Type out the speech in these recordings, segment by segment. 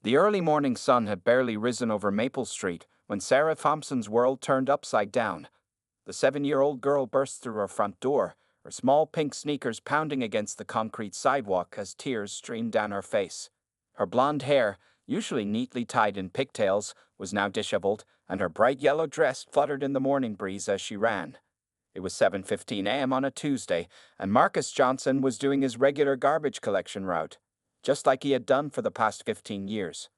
The early morning sun had barely risen over Maple Street when Sarah Thompson's world turned upside down. The 7-year-old girl burst through her front door, her small pink sneakers pounding against the concrete sidewalk as tears streamed down her face. Her blonde hair, usually neatly tied in pigtails, was now disheveled, and her bright yellow dress fluttered in the morning breeze as she ran. It was 7:15 a.m. on a Tuesday, and Marcus Johnson was doing his regular garbage collection route, just like he had done for the past 15 years.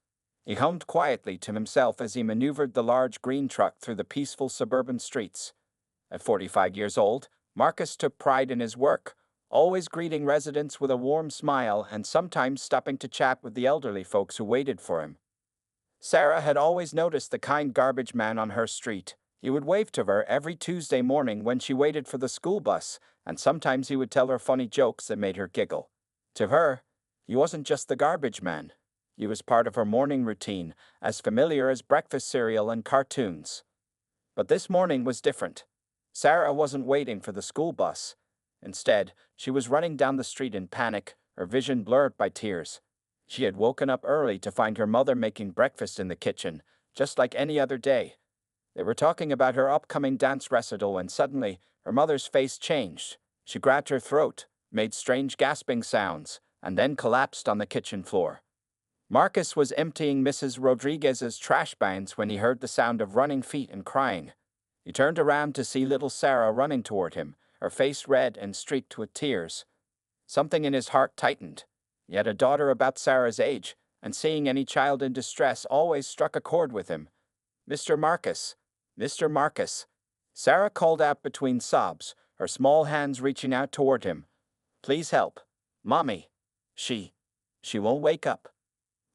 He hummed quietly to himself as he maneuvered the large green truck through the peaceful suburban streets. At 45 years old, Marcus took pride in his work, always greeting residents with a warm smile and sometimes stopping to chat with the elderly folks who waited for him. Sarah had always noticed the kind garbage man on her street. He would wave to her every Tuesday morning when she waited for the school bus, and sometimes he would tell her funny jokes that made her giggle. To her, he wasn't just the garbage man. He was part of her morning routine, as familiar as breakfast cereal and cartoons. But this morning was different. Sarah wasn't waiting for the school bus. Instead, she was running down the street in panic, her vision blurred by tears. She had woken up early to find her mother making breakfast in the kitchen, just like any other day. They were talking about her upcoming dance recital when suddenly her mother's face changed. She grabbed her throat, made strange gasping sounds, and then collapsed on the kitchen floor. Marcus was emptying Mrs. Rodriguez's trash bins when he heard the sound of running feet and crying. He turned around to see little Sarah running toward him, her face red and streaked with tears. Something in his heart tightened. He had a daughter about Sarah's age, and seeing any child in distress always struck a chord with him. "Mr. Marcus! Mr. Marcus!" Sarah called out between sobs, her small hands reaching out toward him. "Please help. Mommy. She won't wake up."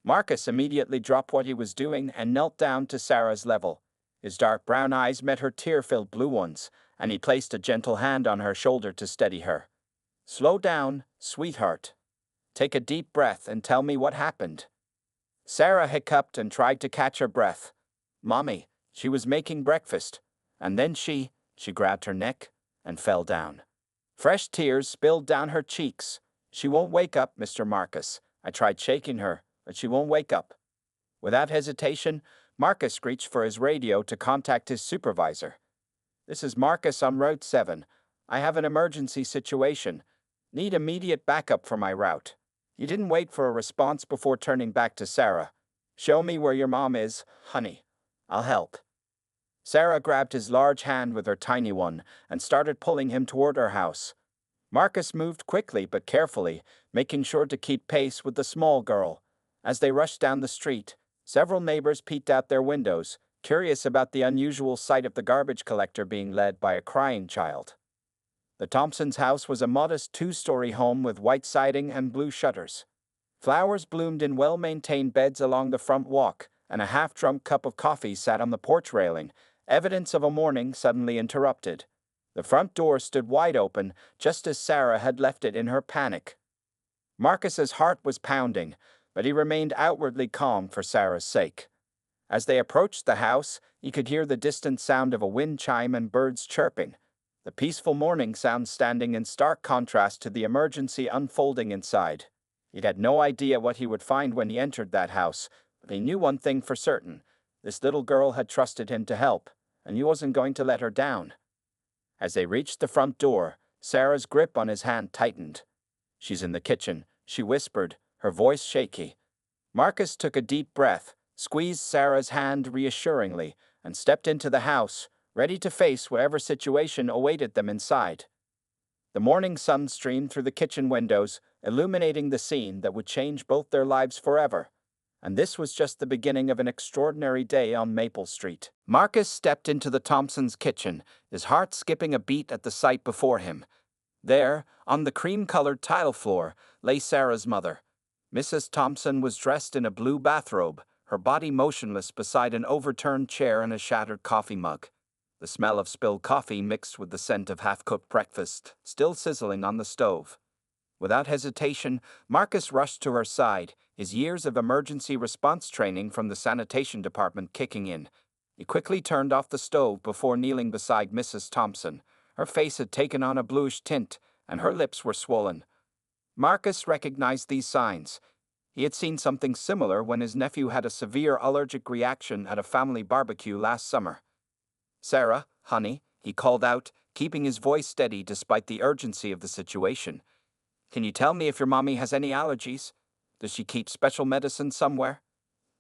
Marcus immediately dropped what he was doing and knelt down to Sarah's level. His dark brown eyes met her tear-filled blue ones, and he placed a gentle hand on her shoulder to steady her. "Slow down, sweetheart. Take a deep breath and tell me what happened." Sarah hiccuped and tried to catch her breath. "Mommy, she was making breakfast, and then she grabbed her neck and fell down." Fresh tears spilled down her cheeks. "She won't wake up, Mr. Marcus. I tried shaking her, but she won't wake up." Without hesitation, Marcus reached for his radio to contact his supervisor. "This is Marcus on Route 7. I have an emergency situation. Need immediate backup for my route." He didn't wait for a response before turning back to Sarah. "Show me where your mom is, honey. I'll help." Sarah grabbed his large hand with her tiny one and started pulling him toward her house. Marcus moved quickly but carefully, making sure to keep pace with the small girl. As they rushed down the street, several neighbors peeked out their windows, curious about the unusual sight of the garbage collector being led by a crying child. The Thompsons' house was a modest 2-story home with white siding and blue shutters. Flowers bloomed in well-maintained beds along the front walk, and a half-drunk cup of coffee sat on the porch railing, evidence of a morning suddenly interrupted. The front door stood wide open, just as Sarah had left it in her panic. Marcus's heart was pounding, but he remained outwardly calm for Sarah's sake. As they approached the house, he could hear the distant sound of a wind chime and birds chirping, the peaceful morning sound standing in stark contrast to the emergency unfolding inside. He had no idea what he would find when he entered that house, but he knew one thing for certain. This little girl had trusted him to help, and he wasn't going to let her down. As they reached the front door, Sarah's grip on his hand tightened. "She's in the kitchen," she whispered, her voice shaky. Marcus took a deep breath, squeezed Sarah's hand reassuringly, and stepped into the house, ready to face whatever situation awaited them inside. The morning sun streamed through the kitchen windows, illuminating the scene that would change both their lives forever. And this was just the beginning of an extraordinary day on Maple Street. Marcus stepped into the Thompsons' kitchen, his heart skipping a beat at the sight before him. There, on the cream-colored tile floor, lay Sarah's mother. Mrs. Thompson was dressed in a blue bathrobe, her body motionless beside an overturned chair and a shattered coffee mug. The smell of spilled coffee mixed with the scent of half-cooked breakfast, still sizzling on the stove. Without hesitation, Marcus rushed to her side, his years of emergency response training from the sanitation department kicking in. He quickly turned off the stove before kneeling beside Mrs. Thompson. Her face had taken on a bluish tint, and her lips were swollen. Marcus recognized these signs. He had seen something similar when his nephew had a severe allergic reaction at a family barbecue last summer. "Sarah, honey," he called out, keeping his voice steady despite the urgency of the situation. "Can you tell me if your mommy has any allergies? Does she keep special medicine somewhere?"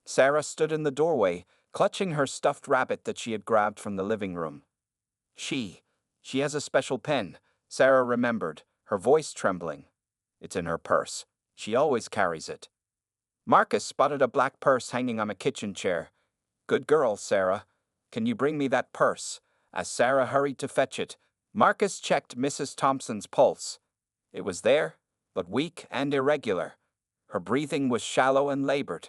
Sarah stood in the doorway, clutching her stuffed rabbit that she had grabbed from the living room. She has a special pen," Sarah remembered, her voice trembling. "It's in her purse. She always carries it." Marcus spotted a black purse hanging on a kitchen chair. "Good girl, Sarah. Can you bring me that purse?" As Sarah hurried to fetch it, Marcus checked Mrs. Thompson's pulse. It was there, but weak and irregular. Her breathing was shallow and labored.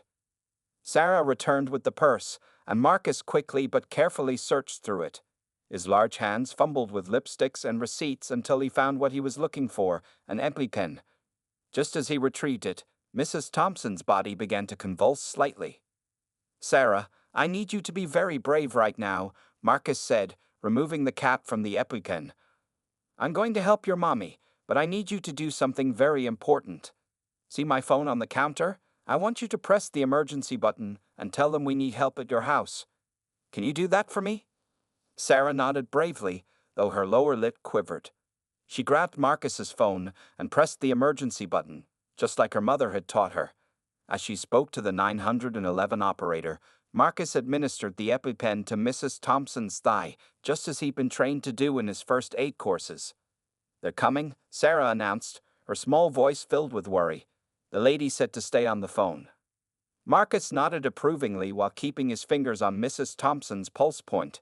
Sarah returned with the purse, and Marcus quickly but carefully searched through it. His large hands fumbled with lipsticks and receipts until he found what he was looking for, an EpiPen. Just as he retrieved it, Mrs. Thompson's body began to convulse slightly. "Sarah, I need you to be very brave right now," Marcus said, removing the cap from the EpiPen. "I'm going to help your mommy, but I need you to do something very important. See my phone on the counter? I want you to press the emergency button and tell them we need help at your house. Can you do that for me?" Sarah nodded bravely, though her lower lip quivered. She grabbed Marcus's phone and pressed the emergency button, just like her mother had taught her. As she spoke to the 911 operator, Marcus administered the EpiPen to Mrs. Thompson's thigh, just as he'd been trained to do in his first aid courses. "They're coming," Sarah announced, her small voice filled with worry. The lady said to stay on the phone. Marcus nodded approvingly while keeping his fingers on Mrs. Thompson's pulse point.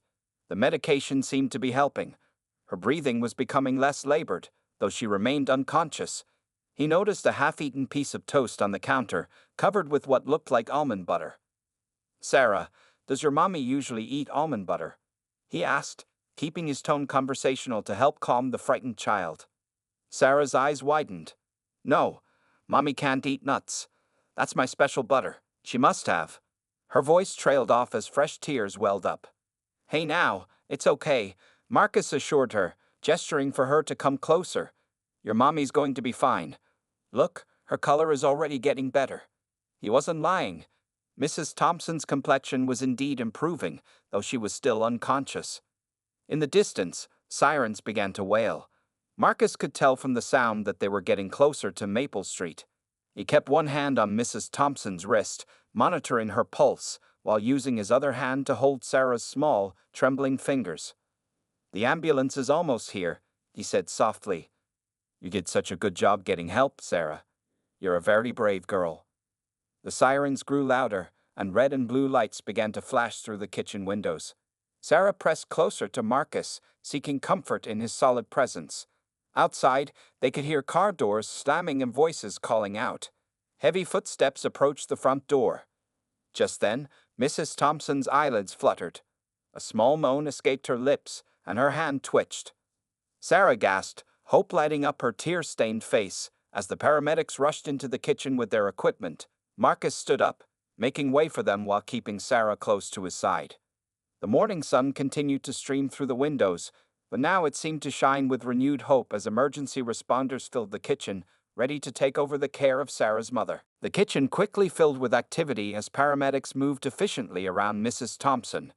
The medication seemed to be helping. Her breathing was becoming less labored, though she remained unconscious. He noticed a half-eaten piece of toast on the counter, covered with what looked like almond butter. "Sarah, does your mommy usually eat almond butter?" he asked, keeping his tone conversational to help calm the frightened child. Sarah's eyes widened. "No, mommy can't eat nuts. That's my special butter. She must have." Her voice trailed off as fresh tears welled up. "Hey now, it's okay," Marcus assured her, gesturing for her to come closer. "Your mommy's going to be fine. Look, her color is already getting better." He wasn't lying. Mrs. Thompson's complexion was indeed improving, though she was still unconscious. In the distance, sirens began to wail. Marcus could tell from the sound that they were getting closer to Maple Street. He kept one hand on Mrs. Thompson's wrist, monitoring her pulse, while using his other hand to hold Sarah's small, trembling fingers. "The ambulance is almost here," he said softly. "You did such a good job getting help, Sarah. You're a very brave girl." The sirens grew louder, and red and blue lights began to flash through the kitchen windows. Sarah pressed closer to Marcus, seeking comfort in his solid presence. Outside, they could hear car doors slamming and voices calling out. Heavy footsteps approached the front door. Just then, Mrs. Thompson's eyelids fluttered. A small moan escaped her lips, and her hand twitched. Sarah gasped, hope lighting up her tear-stained face. As the paramedics rushed into the kitchen with their equipment, Marcus stood up, making way for them while keeping Sarah close to his side. The morning sun continued to stream through the windows, but now it seemed to shine with renewed hope as emergency responders filled the kitchen, ready to take over the care of Sarah's mother. The kitchen quickly filled with activity as paramedics moved efficiently around Mrs. Thompson.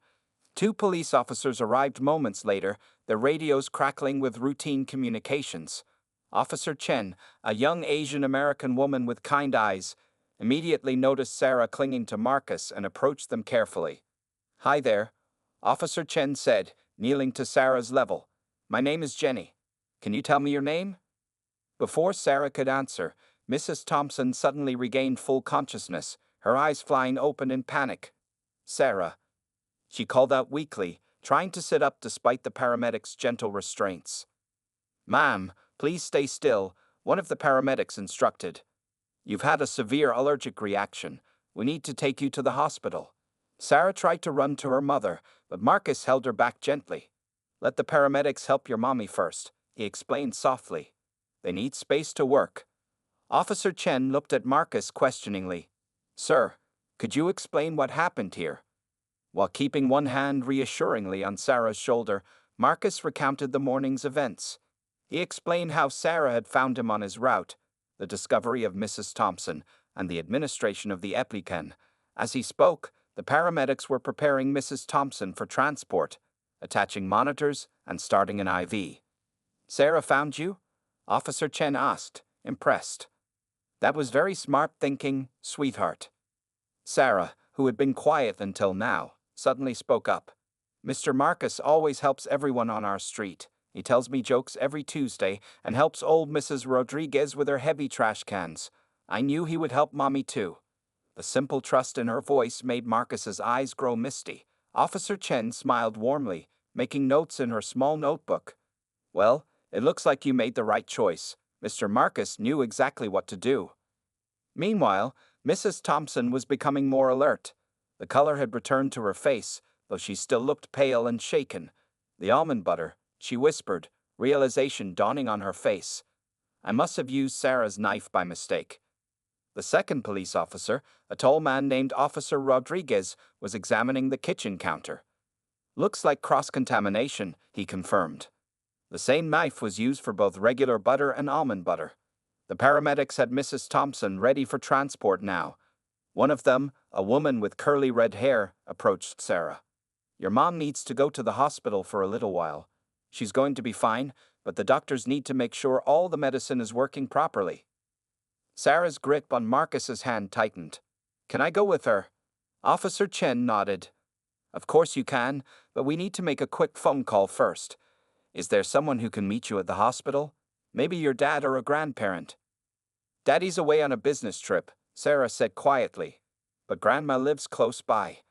2 police officers arrived moments later, their radios crackling with routine communications. Officer Chen, a young Asian American woman with kind eyes, immediately noticed Sarah clinging to Marcus and approached them carefully. "Hi there," Officer Chen said, kneeling to Sarah's level. "My name is Jenny. Can you tell me your name?" Before Sarah could answer, Mrs. Thompson suddenly regained full consciousness, her eyes flying open in panic. "Sarah," she called out weakly, trying to sit up despite the paramedics' gentle restraints. "Ma'am, please stay still," one of the paramedics instructed. "You've had a severe allergic reaction. We need to take you to the hospital." Sarah tried to run to her mother, but Marcus held her back gently. "Let the paramedics help your mommy first," he explained softly. "They need space to work." Officer Chen looked at Marcus questioningly. "Sir, could you explain what happened here?" While keeping one hand reassuringly on Sarah's shoulder, Marcus recounted the morning's events. He explained how Sarah had found him on his route, the discovery of Mrs. Thompson, and the administration of the EpiPen. As he spoke, the paramedics were preparing Mrs. Thompson for transport, attaching monitors and starting an IV. "Sarah found you?" Officer Chen asked, impressed. "That was very smart thinking, sweetheart." Sarah, who had been quiet until now, suddenly spoke up. "Mr. Marcus always helps everyone on our street. He tells me jokes every Tuesday and helps old Mrs. Rodriguez with her heavy trash cans. I knew he would help Mommy too." The simple trust in her voice made Marcus's eyes grow misty. Officer Chen smiled warmly, making notes in her small notebook. "Well, it looks like you made the right choice. Mr. Marcus knew exactly what to do." Meanwhile, Mrs. Thompson was becoming more alert. The color had returned to her face, though she still looked pale and shaken. "The almond butter," she whispered, realization dawning on her face. "I must have used Sarah's knife by mistake." The second police officer, a tall man named Officer Rodriguez, was examining the kitchen counter. "Looks like cross-contamination," he confirmed. The same knife was used for both regular butter and almond butter. The paramedics had Mrs. Thompson ready for transport now. One of them, a woman with curly red hair, approached Sarah. "Your mom needs to go to the hospital for a little while. She's going to be fine, but the doctors need to make sure all the medicine is working properly." Sarah's grip on Marcus's hand tightened. "Can I go with her?" Officer Chen nodded. "Of course you can, but we need to make a quick phone call first. Is there someone who can meet you at the hospital? Maybe your dad or a grandparent?" "Daddy's away on a business trip," Sarah said quietly, "but Grandma lives close by."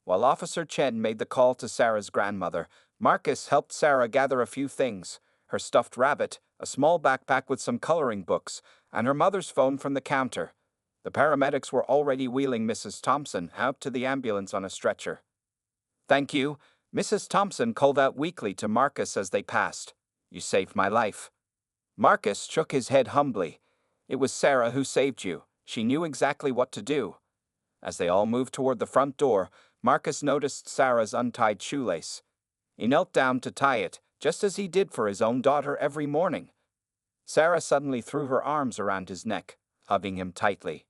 While Officer Chen made the call to Sarah's grandmother, Marcus helped Sarah gather a few things: her stuffed rabbit, a small backpack with some coloring books, and her mother's phone from the counter. The paramedics were already wheeling Mrs. Thompson out to the ambulance on a stretcher. "Thank you," Mrs. Thompson called out weakly to Marcus as they passed. "You saved my life." Marcus shook his head humbly. "It was Sarah who saved you. She knew exactly what to do." As they all moved toward the front door, Marcus noticed Sarah's untied shoelace. He knelt down to tie it, just as he did for his own daughter every morning. Sarah suddenly threw her arms around his neck, hugging him tightly.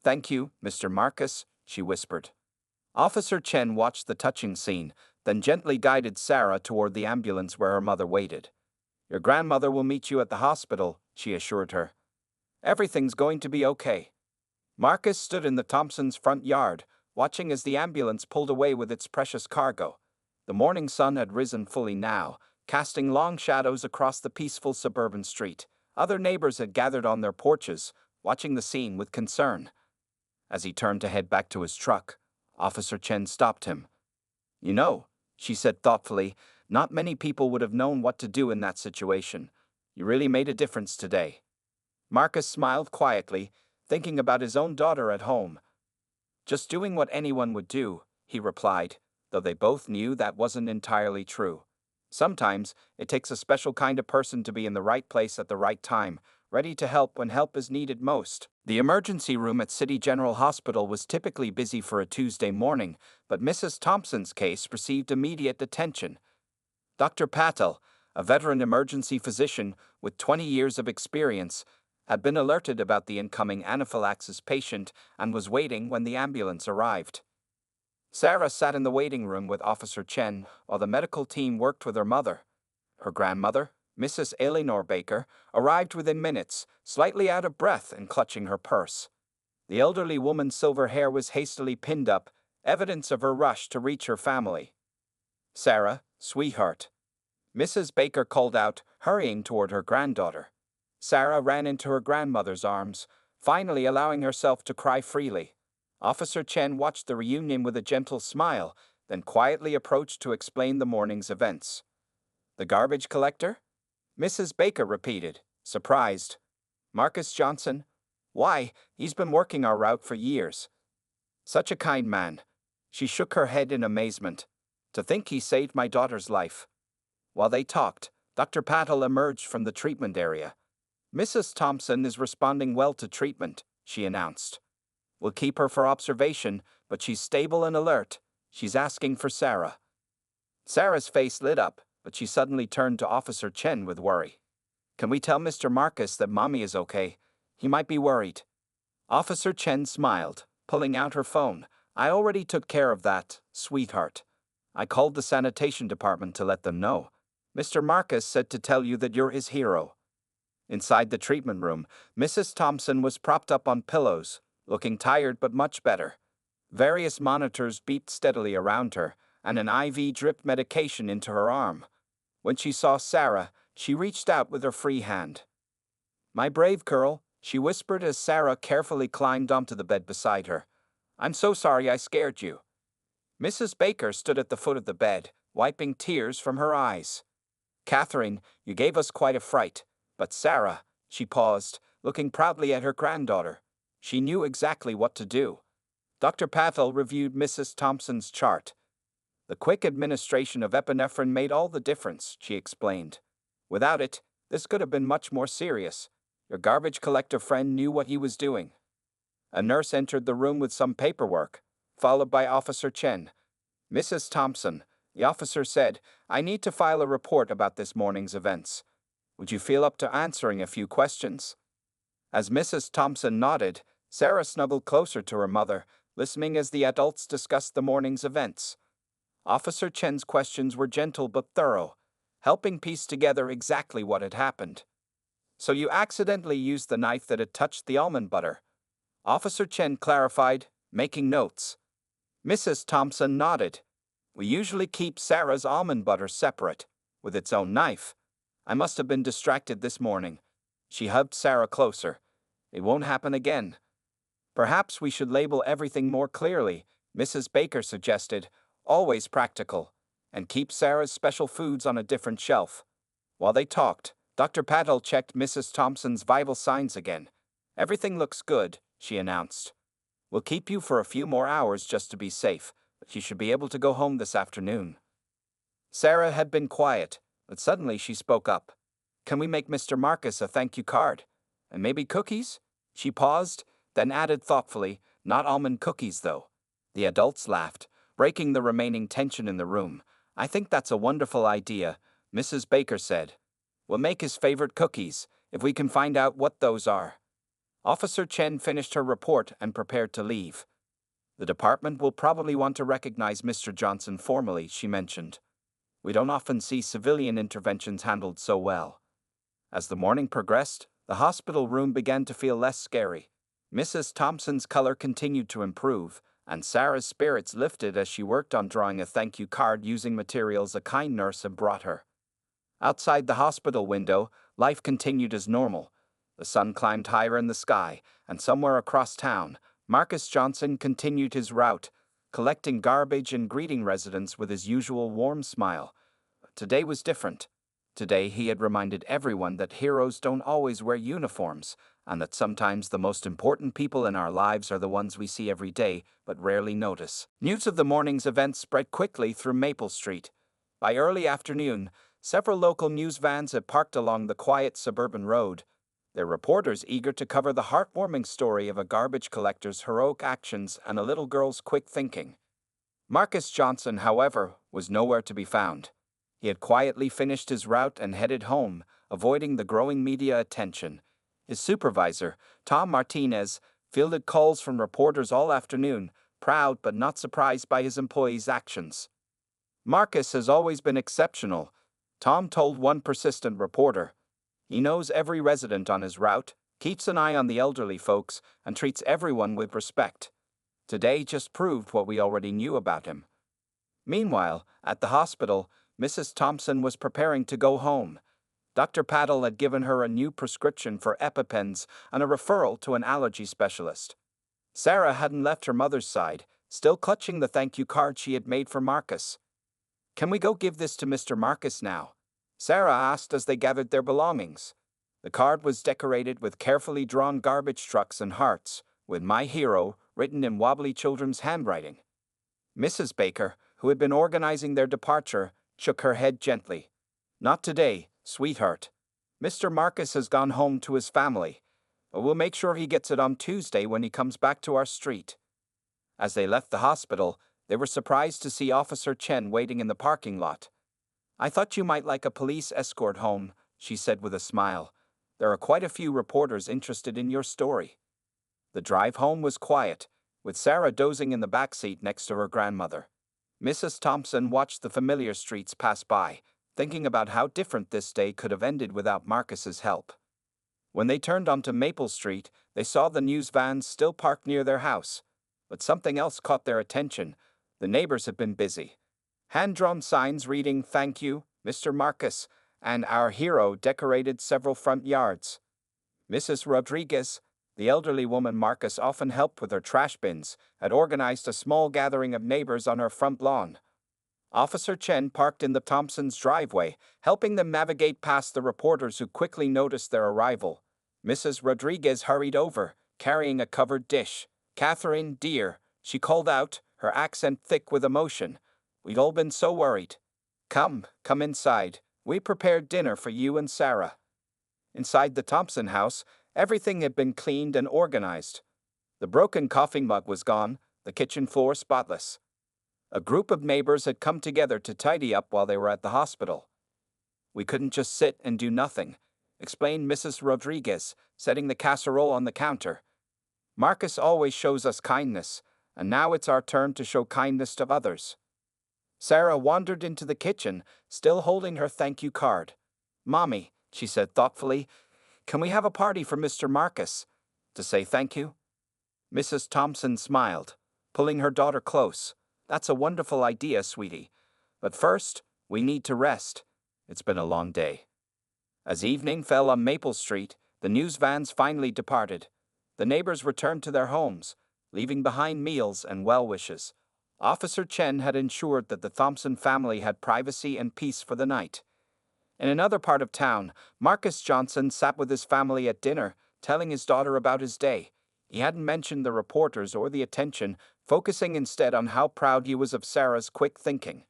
"Thank you, Mr. Marcus," she whispered. Officer Chen watched the touching scene, then gently guided Sarah toward the ambulance where her mother waited. "Your grandmother will meet you at the hospital," she assured her. "Everything's going to be okay." Marcus stood in the Thompsons' front yard, watching as the ambulance pulled away with its precious cargo. The morning sun had risen fully now, casting long shadows across the peaceful suburban street. Other neighbors had gathered on their porches, watching the scene with concern. As he turned to head back to his truck, Officer Chen stopped him. "You know," she said thoughtfully, "not many people would have known what to do in that situation. You really made a difference today." Marcus smiled quietly, thinking about his own daughter at home. "Just doing what anyone would do," he replied, though they both knew that wasn't entirely true. Sometimes it takes a special kind of person to be in the right place at the right time, ready to help when help is needed most. The emergency room at City General Hospital was typically busy for a Tuesday morning, but Mrs. Thompson's case received immediate attention. Dr. Patel, a veteran emergency physician with 20 years of experience, had been alerted about the incoming anaphylaxis patient and was waiting when the ambulance arrived. Sarah sat in the waiting room with Officer Chen while the medical team worked with her mother. Her grandmother, Mrs. Eleanor Baker, arrived within minutes, slightly out of breath and clutching her purse. The elderly woman's silver hair was hastily pinned up, evidence of her rush to reach her family. "Sarah, sweetheart," Mrs. Baker called out, hurrying toward her granddaughter. Sarah ran into her grandmother's arms, finally allowing herself to cry freely. Officer Chen watched the reunion with a gentle smile, then quietly approached to explain the morning's events. "The garbage collector?" Mrs. Baker repeated, surprised. "Marcus Johnson? Why, he's been working our route for years. Such a kind man." She shook her head in amazement. "To think he saved my daughter's life." While they talked, Dr. Patel emerged from the treatment area. "Mrs. Thompson is responding well to treatment," she announced. "We'll keep her for observation, but she's stable and alert. She's asking for Sarah." Sarah's face lit up, but she suddenly turned to Officer Chen with worry. "Can we tell Mr. Marcus that Mommy is okay? He might be worried." Officer Chen smiled, pulling out her phone. I already took care of that, sweetheart. I called the sanitation department to let them know. Mr. Marcus said to tell you that you're his hero. Inside the treatment room, Mrs. Thompson was propped up on pillows, looking tired but much better. Various monitors beeped steadily around her, and an IV dripped medication into her arm. When she saw Sarah, she reached out with her free hand. My brave girl, she whispered as Sarah carefully climbed onto the bed beside her. I'm so sorry I scared you. Mrs. Baker stood at the foot of the bed, wiping tears from her eyes. Catherine, you gave us quite a fright, but Sarah, she paused, looking proudly at her granddaughter. She knew exactly what to do. Dr. Patel reviewed Mrs. Thompson's chart. The quick administration of epinephrine made all the difference, she explained. Without it, this could have been much more serious. Your garbage collector friend knew what he was doing. A nurse entered the room with some paperwork, followed by Officer Chen. Mrs. Thompson, the officer said, I need to file a report about this morning's events. Would you feel up to answering a few questions? As Mrs. Thompson nodded, Sarah snuggled closer to her mother, listening as the adults discussed the morning's events. Officer Chen's questions were gentle but thorough, helping piece together exactly what had happened. So you accidentally used the knife that had touched the almond butter. Officer Chen clarified, making notes. Mrs. Thompson nodded. We usually keep Sarah's almond butter separate, with its own knife. I must have been distracted this morning. She hugged Sarah closer. It won't happen again. Perhaps we should label everything more clearly, Mrs. Baker suggested, always practical, and keep Sarah's special foods on a different shelf. While they talked, Dr. Patel checked Mrs. Thompson's vital signs again. Everything looks good, she announced. We'll keep you for a few more hours just to be safe, but you should be able to go home this afternoon. Sarah had been quiet, but suddenly she spoke up. Can we make Mr. Marcus a thank you card? And maybe cookies? She paused, then added thoughtfully, not almond cookies though. The adults laughed, breaking the remaining tension in the room. I think that's a wonderful idea, Mrs. Baker said. We'll make his favorite cookies, if we can find out what those are. Officer Chen finished her report and prepared to leave. The department will probably want to recognize Mr. Johnson formally, she mentioned. We don't often see civilian interventions handled so well. As the morning progressed, the hospital room began to feel less scary. Mrs. Thompson's color continued to improve, and Sarah's spirits lifted as she worked on drawing a thank you card using materials a kind nurse had brought her. Outside the hospital window, life continued as normal. The sun climbed higher in the sky, and somewhere across town, Marcus Johnson continued his route, collecting garbage and greeting residents with his usual warm smile. But today was different. Today he had reminded everyone that heroes don't always wear uniforms, and that sometimes the most important people in our lives are the ones we see every day but rarely notice. News of the morning's events spread quickly through Maple Street. By early afternoon, several local news vans had parked along the quiet suburban road, their reporters eager to cover the heartwarming story of a garbage collector's heroic actions and a little girl's quick thinking. Marcus Johnson, however, was nowhere to be found. He had quietly finished his route and headed home, avoiding the growing media attention. His supervisor, Tom Martinez, fielded calls from reporters all afternoon, proud but not surprised by his employees' actions. Marcus has always been exceptional, Tom told one persistent reporter. He knows every resident on his route, keeps an eye on the elderly folks, and treats everyone with respect. Today just proved what we already knew about him. Meanwhile, at the hospital, Mrs. Thompson was preparing to go home. Dr. Patel had given her a new prescription for EpiPens and a referral to an allergy specialist. Sarah hadn't left her mother's side, still clutching the thank you card she had made for Marcus. Can we go give this to Mr. Marcus now? Sarah asked as they gathered their belongings. The card was decorated with carefully drawn garbage trucks and hearts, with My Hero written in wobbly children's handwriting. Mrs. Baker, who had been organizing their departure, shook her head gently. Not today, sweetheart. Mr. Marcus has gone home to his family, but we'll make sure he gets it on Tuesday when he comes back to our street. As they left the hospital, they were surprised to see Officer Chen waiting in the parking lot. I thought you might like a police escort home, she said with a smile. There are quite a few reporters interested in your story. The drive home was quiet, with Sarah dozing in the back seat next to her grandmother. Mrs. Thompson watched the familiar streets pass by, thinking about how different this day could have ended without Marcus's help. When they turned onto Maple Street, they saw the news vans still parked near their house. But something else caught their attention. The neighbors had been busy. Hand-drawn signs reading, "Thank you, Mr. Marcus," and "Our hero" decorated several front yards. Mrs. Rodriguez, the elderly woman Marcus often helped with her trash bins, had organized a small gathering of neighbors on her front lawn. Officer Chen parked in the Thompsons' driveway, helping them navigate past the reporters who quickly noticed their arrival. Mrs. Rodriguez hurried over, carrying a covered dish. "Catherine, dear," she called out, her accent thick with emotion. "We'd all been so worried. Come inside. We prepared dinner for you and Sarah." Inside the Thompson house, everything had been cleaned and organized. The broken coffee mug was gone, the kitchen floor spotless. A group of neighbors had come together to tidy up while they were at the hospital. "We couldn't just sit and do nothing," explained Mrs. Rodriguez, setting the casserole on the counter. "Marcus always shows us kindness, and now it's our turn to show kindness to others." Sarah wandered into the kitchen, still holding her thank you card. "Mommy," she said thoughtfully, "can we have a party for Mr. Marcus to say thank you?" Mrs. Thompson smiled, pulling her daughter close. "That's a wonderful idea, sweetie. But first, we need to rest. It's been a long day." As evening fell on Maple Street, the news vans finally departed. The neighbors returned to their homes, leaving behind meals and well wishes. Officer Chen had ensured that the Thompson family had privacy and peace for the night. In another part of town, Marcus Johnson sat with his family at dinner, telling his daughter about his day. He hadn't mentioned the reporters or the attention, focusing instead on how proud he was of Sarah's quick thinking.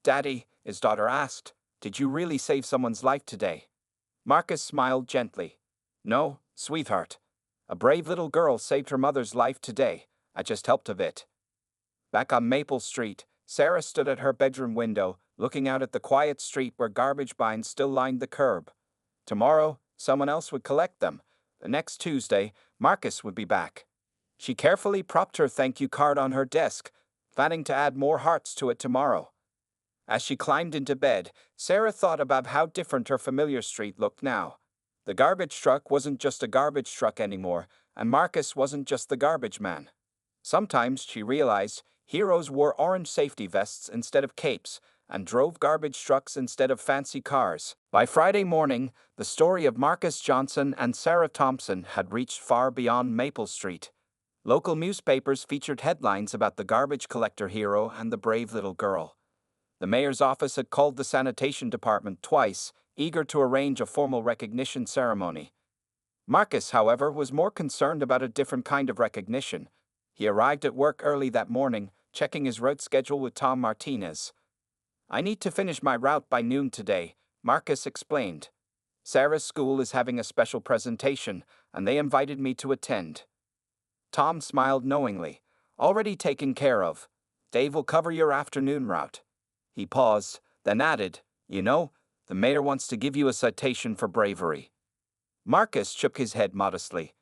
"Daddy," his daughter asked, "did you really save someone's life today?" Marcus smiled gently. "No, sweetheart. A brave little girl saved her mother's life today. I just helped a bit." Back on Maple Street, Sarah stood at her bedroom window, looking out at the quiet street where garbage bins still lined the curb. Tomorrow, someone else would collect them. The next Tuesday, Marcus would be back. She carefully propped her thank you card on her desk, planning to add more hearts to it tomorrow. As she climbed into bed, Sarah thought about how different her familiar street looked now. The garbage truck wasn't just a garbage truck anymore, and Marcus wasn't just the garbage man. Sometimes, she realized, heroes wore orange safety vests instead of capes, and drove garbage trucks instead of fancy cars. By Friday morning, the story of Marcus Johnson and Sarah Thompson had reached far beyond Maple Street. Local newspapers featured headlines about the garbage collector hero and the brave little girl. The mayor's office had called the sanitation department twice, eager to arrange a formal recognition ceremony. Marcus, however, was more concerned about a different kind of recognition. He arrived at work early that morning, checking his route schedule with Tom Martinez. "I need to finish my route by noon today," Marcus explained. "Sarah's school is having a special presentation, and they invited me to attend." Tom smiled knowingly. "Already taken care of. Dave will cover your afternoon route." He paused, then added, "You know, the mayor wants to give you a citation for bravery." Marcus shook his head modestly.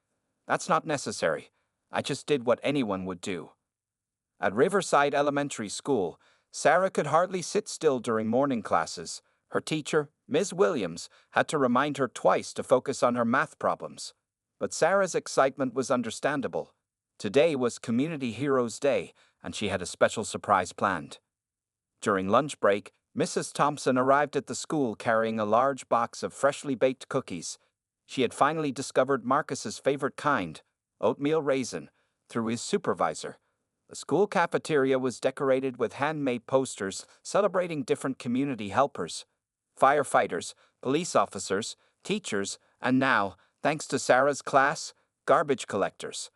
"That's not necessary. I just did what anyone would do." At Riverside Elementary School, Sarah could hardly sit still during morning classes. Her teacher, Ms. Williams, had to remind her twice to focus on her math problems. But Sarah's excitement was understandable. Today was Community Heroes Day, and she had a special surprise planned. During lunch break, Mrs. Thompson arrived at the school carrying a large box of freshly baked cookies. She had finally discovered Marcus's favorite kind, oatmeal raisin, through his supervisor. The school cafeteria was decorated with handmade posters celebrating different community helpers, firefighters, police officers, teachers, and now, thanks to Sarah's class, garbage collectors.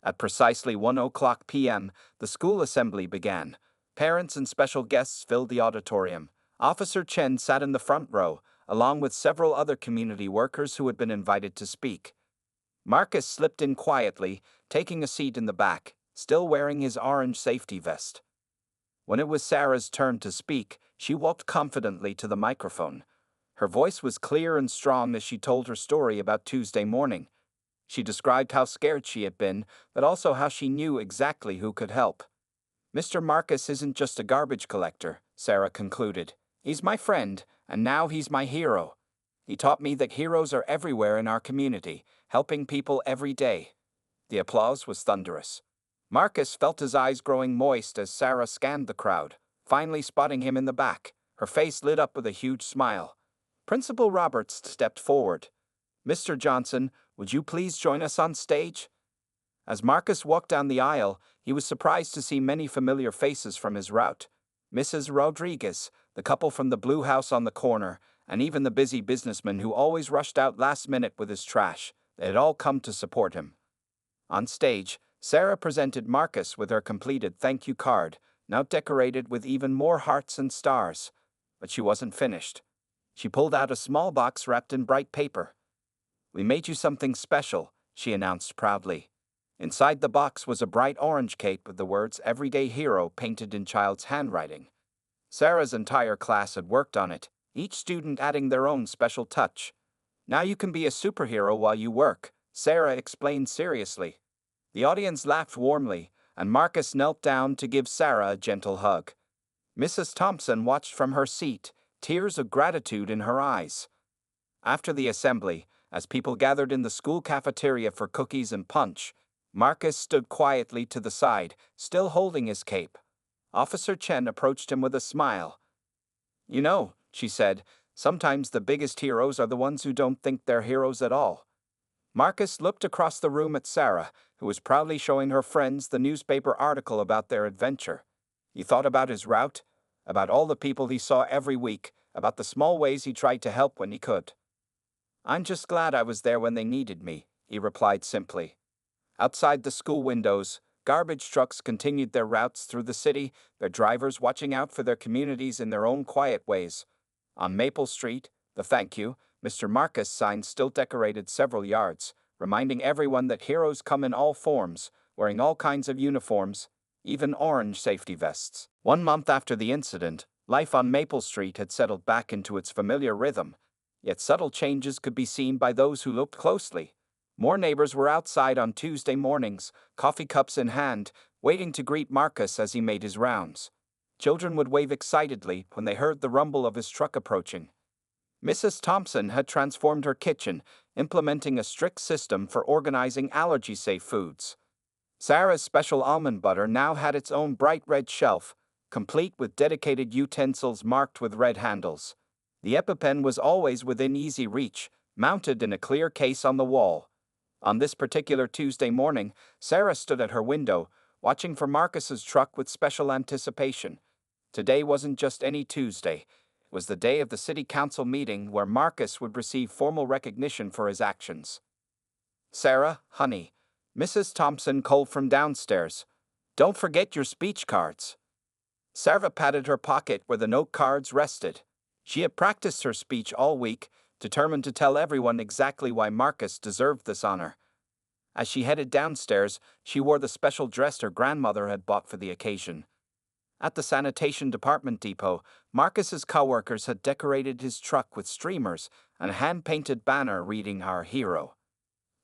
At precisely 1:00 p.m., the school assembly began. Parents and special guests filled the auditorium. Officer Chen sat in the front row, along with several other community workers who had been invited to speak. Marcus slipped in quietly, taking a seat in the back, still wearing his orange safety vest. When it was Sarah's turn to speak, she walked confidently to the microphone. Her voice was clear and strong as she told her story about Tuesday morning. She described how scared she had been, but also how she knew exactly who could help. Mr. Marcus isn't just a garbage collector, Sarah concluded. He's my friend, and now he's my hero. He taught me that heroes are everywhere in our community, helping people every day. The applause was thunderous. Marcus felt his eyes growing moist as Sarah scanned the crowd, finally spotting him in the back. Her face lit up with a huge smile. Principal Roberts stepped forward. Mr. Johnson, would you please join us on stage? As Marcus walked down the aisle, he was surprised to see many familiar faces from his route. Mrs. Rodriguez, the couple from the blue house on the corner, and even the busy businessman who always rushed out last minute with his trash. They had all come to support him. On stage, Sarah presented Marcus with her completed thank you card, now decorated with even more hearts and stars. But she wasn't finished. She pulled out a small box wrapped in bright paper. "We made you something special," she announced proudly. Inside the box was a bright orange cape with the words "Everyday Hero" painted in child's handwriting. Sarah's entire class had worked on it, each student adding their own special touch. "Now you can be a superhero while you work," Sarah explained seriously. The audience laughed warmly, and Marcus knelt down to give Sarah a gentle hug. Mrs. Thompson watched from her seat, tears of gratitude in her eyes. After the assembly, as people gathered in the school cafeteria for cookies and punch, Marcus stood quietly to the side, still holding his cape. Officer Chen approached him with a smile. "You know," she said, "sometimes the biggest heroes are the ones who don't think they're heroes at all." Marcus looked across the room at Sarah, who was proudly showing her friends the newspaper article about their adventure. He thought about his route, about all the people he saw every week, about the small ways he tried to help when he could. "I'm just glad I was there when they needed me," he replied simply. Outside the school windows, garbage trucks continued their routes through the city, their drivers watching out for their communities in their own quiet ways. On Maple Street, the "Thank You, Mr. Marcus" sign still decorated several yards, reminding everyone that heroes come in all forms, wearing all kinds of uniforms, even orange safety vests. 1 month after the incident, life on Maple Street had settled back into its familiar rhythm, yet subtle changes could be seen by those who looked closely. More neighbors were outside on Tuesday mornings, coffee cups in hand, waiting to greet Marcus as he made his rounds. Children would wave excitedly when they heard the rumble of his truck approaching. Mrs. Thompson had transformed her kitchen, implementing a strict system for organizing allergy-safe foods. Sarah's special almond butter now had its own bright red shelf, complete with dedicated utensils marked with red handles. The EpiPen was always within easy reach, mounted in a clear case on the wall. On this particular Tuesday morning, Sarah stood at her window, watching for Marcus's truck with special anticipation. Today wasn't just any Tuesday. It was the day of the city council meeting where Marcus would receive formal recognition for his actions. "Sarah, honey," Mrs. Thompson called from downstairs, "don't forget your speech cards." Sarah patted her pocket where the note cards rested. She had practiced her speech all week, determined to tell everyone exactly why Marcus deserved this honor. As she headed downstairs, she wore the special dress her grandmother had bought for the occasion. At the sanitation department depot, Marcus's coworkers had decorated his truck with streamers and a hand-painted banner reading "Our Hero."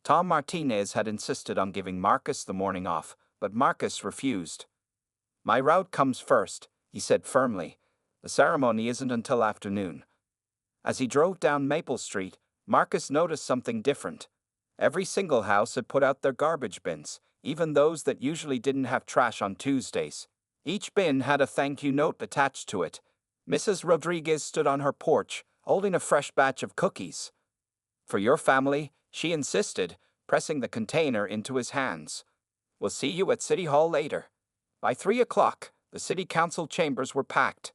Tom Martinez had insisted on giving Marcus the morning off, but Marcus refused. "My route comes first," he said firmly. "The ceremony isn't until afternoon." As he drove down Maple Street, Marcus noticed something different. Every single house had put out their garbage bins, even those that usually didn't have trash on Tuesdays. Each bin had a thank you note attached to it. Mrs. Rodriguez stood on her porch, holding a fresh batch of cookies. "For your family," she insisted, pressing the container into his hands. "We'll see you at City Hall later." By 3 o'clock, the city council chambers were packed.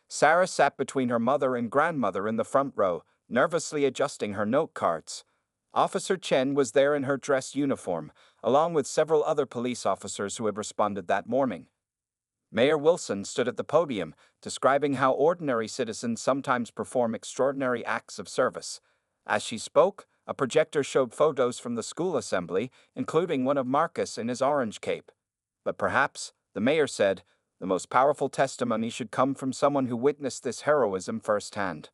Sarah sat between her mother and grandmother in the front row, nervously adjusting her note cards. Officer Chen was there in her dress uniform, along with several other police officers who had responded that morning. Mayor Wilson stood at the podium, describing how ordinary citizens sometimes perform extraordinary acts of service. As she spoke, a projector showed photos from the school assembly, including one of Marcus in his orange cape. But perhaps, the mayor said, the most powerful testimony should come from someone who witnessed this heroism firsthand.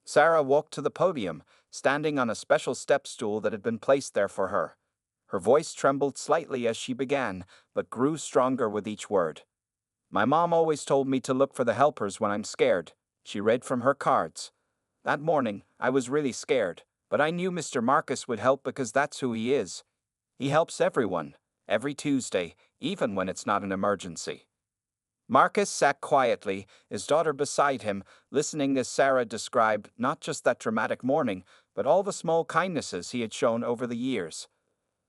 Sarah walked to the podium, standing on a special step stool that had been placed there for her. Her voice trembled slightly as she began, but grew stronger with each word. My mom always told me to look for the helpers when I'm scared, she read from her cards. That morning, I was really scared, but I knew Mr. Marcus would help because that's who he is. He helps everyone, every Tuesday, even when it's not an emergency. Marcus sat quietly, his daughter beside him, listening as Sarah described not just that dramatic morning, but all the small kindnesses he had shown over the years.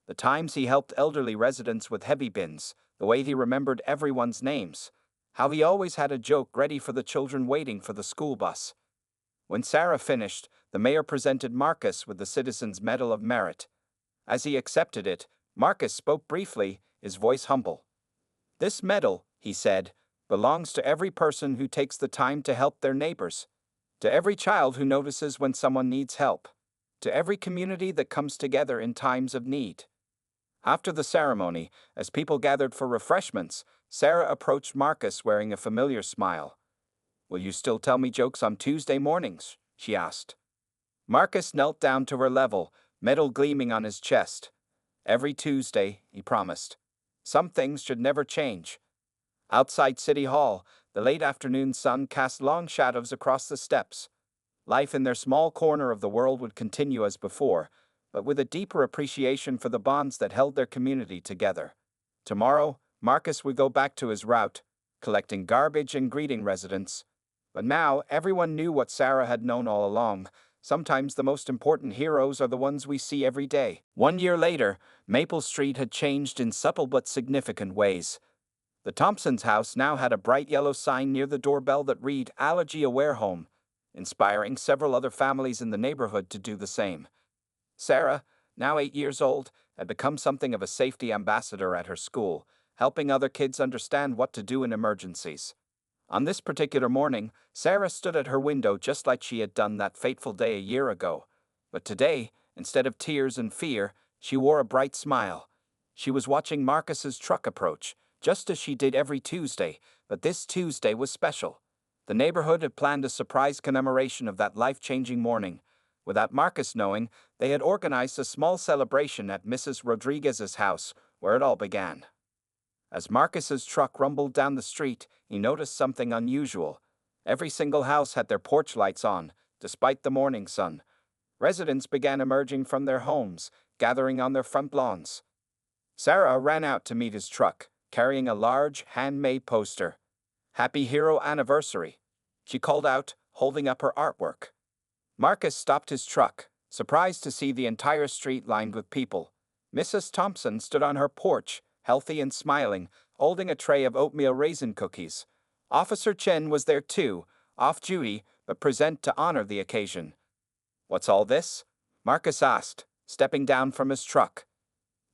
The times he helped elderly residents with heavy bins, the way he remembered everyone's names, how he always had a joke ready for the children waiting for the school bus. When Sarah finished, the mayor presented Marcus with the Citizens' Medal of Merit. As he accepted it, Marcus spoke briefly, his voice humble. "This medal," he said, "belongs to every person who takes the time to help their neighbors, to every child who notices when someone needs help, to every community that comes together in times of need." After the ceremony, as people gathered for refreshments, Sarah approached Marcus wearing a familiar smile. "Will you still tell me jokes on Tuesday mornings?" she asked. Marcus knelt down to her level, metal gleaming on his chest. "Every Tuesday," he promised. "Some things should never change." Outside City Hall, the late afternoon sun cast long shadows across the steps. Life in their small corner of the world would continue as before, but with a deeper appreciation for the bonds that held their community together. Tomorrow, Marcus would go back to his route, collecting garbage and greeting residents. But now, everyone knew what Sarah had known all along. Sometimes the most important heroes are the ones we see every day. 1 year later, Maple Street had changed in subtle but significant ways. The Thompsons' house now had a bright yellow sign near the doorbell that read "Allergy Aware Home," inspiring several other families in the neighborhood to do the same. Sarah, now 8 years old, had become something of a safety ambassador at her school, helping other kids understand what to do in emergencies. On this particular morning, Sarah stood at her window just like she had done that fateful day a year ago. But today, instead of tears and fear, she wore a bright smile. She was watching Marcus's truck approach, just as she did every Tuesday, but this Tuesday was special. The neighborhood had planned a surprise commemoration of that life-changing morning. Without Marcus knowing, they had organized a small celebration at Mrs. Rodriguez's house, where it all began. As Marcus's truck rumbled down the street, he noticed something unusual. Every single house had their porch lights on, despite the morning sun. Residents began emerging from their homes, gathering on their front lawns. Sarah ran out to meet his truck, carrying a large, handmade poster. "Happy Hero Anniversary," she called out, holding up her artwork. Marcus stopped his truck, surprised to see the entire street lined with people. Mrs. Thompson stood on her porch, healthy and smiling, holding a tray of oatmeal raisin cookies. Officer Chen was there too, off duty, but present to honor the occasion. "What's all this?" Marcus asked, stepping down from his truck.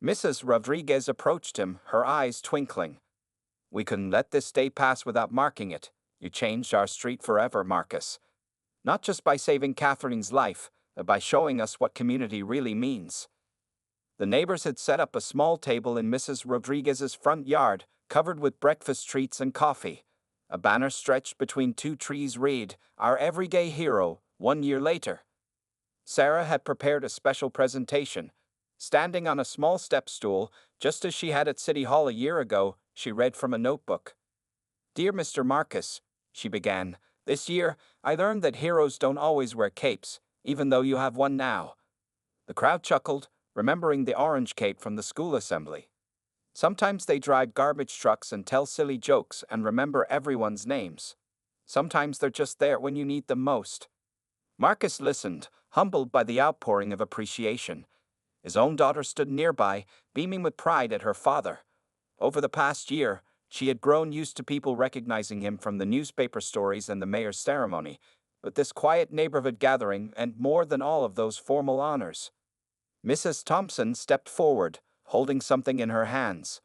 Mrs. Rodriguez approached him, her eyes twinkling. "We couldn't let this day pass without marking it. You changed our street forever, Marcus. Not just by saving Catherine's life, but by showing us what community really means." The neighbors had set up a small table in Mrs. Rodriguez's front yard, covered with breakfast treats and coffee. A banner stretched between two trees read, "Our Everyday Hero, 1 year later." Sarah had prepared a special presentation. Standing on a small step stool, just as she had at City Hall a year ago, she read from a notebook. "Dear Mr. Marcus," she began, "this year, I learned that heroes don't always wear capes, even though you have one now." The crowd chuckled, remembering the orange cape from the school assembly. Sometimes they drive garbage trucks and tell silly jokes and remember everyone's names. Sometimes they're just there when you need them most. Marcus listened, humbled by the outpouring of appreciation. His own daughter stood nearby, beaming with pride at her father. Over the past year, she had grown used to people recognizing him from the newspaper stories and the mayor's ceremony, but this quiet neighborhood gathering meant more than all of those formal honors. Mrs. Thompson stepped forward, holding something in her hands.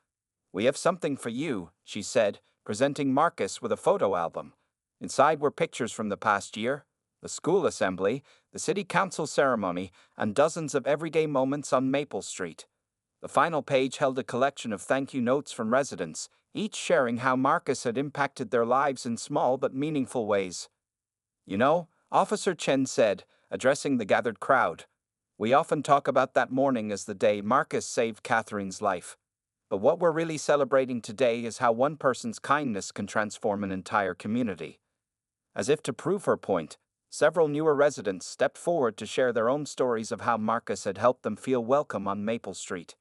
"We have something for you," she said, presenting Marcus with a photo album. Inside were pictures from the past year, the school assembly, the city council ceremony, and dozens of everyday moments on Maple Street. The final page held a collection of thank you notes from residents, each sharing how Marcus had impacted their lives in small but meaningful ways. "You know," Officer Chen said, addressing the gathered crowd. We often talk about that morning as the day Marcus saved Catherine's life. But what we're really celebrating today is how one person's kindness can transform an entire community. As if to prove her point, several newer residents stepped forward to share their own stories of how Marcus had helped them feel welcome on Maple Street.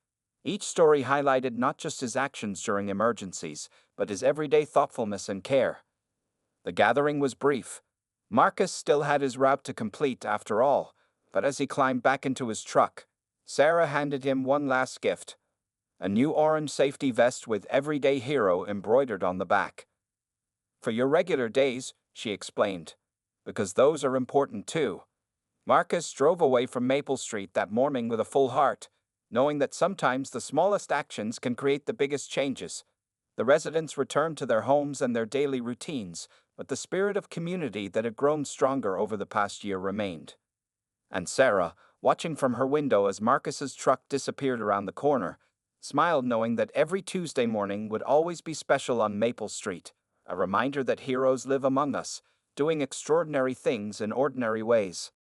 Each story highlighted not just his actions during emergencies, but his everyday thoughtfulness and care. The gathering was brief. Marcus still had his route to complete after all, but as he climbed back into his truck, Sarah handed him one last gift: a new orange safety vest with "Everyday Hero" embroidered on the back. "For your regular days," she explained, "because those are important too." Marcus drove away from Maple Street that morning with a full heart, knowing that sometimes the smallest actions can create the biggest changes. The residents returned to their homes and their daily routines, but the spirit of community that had grown stronger over the past year remained. And Sarah, watching from her window as Marcus's truck disappeared around the corner, smiled knowing that every Tuesday morning would always be special on Maple Street, a reminder that heroes live among us, doing extraordinary things in ordinary ways.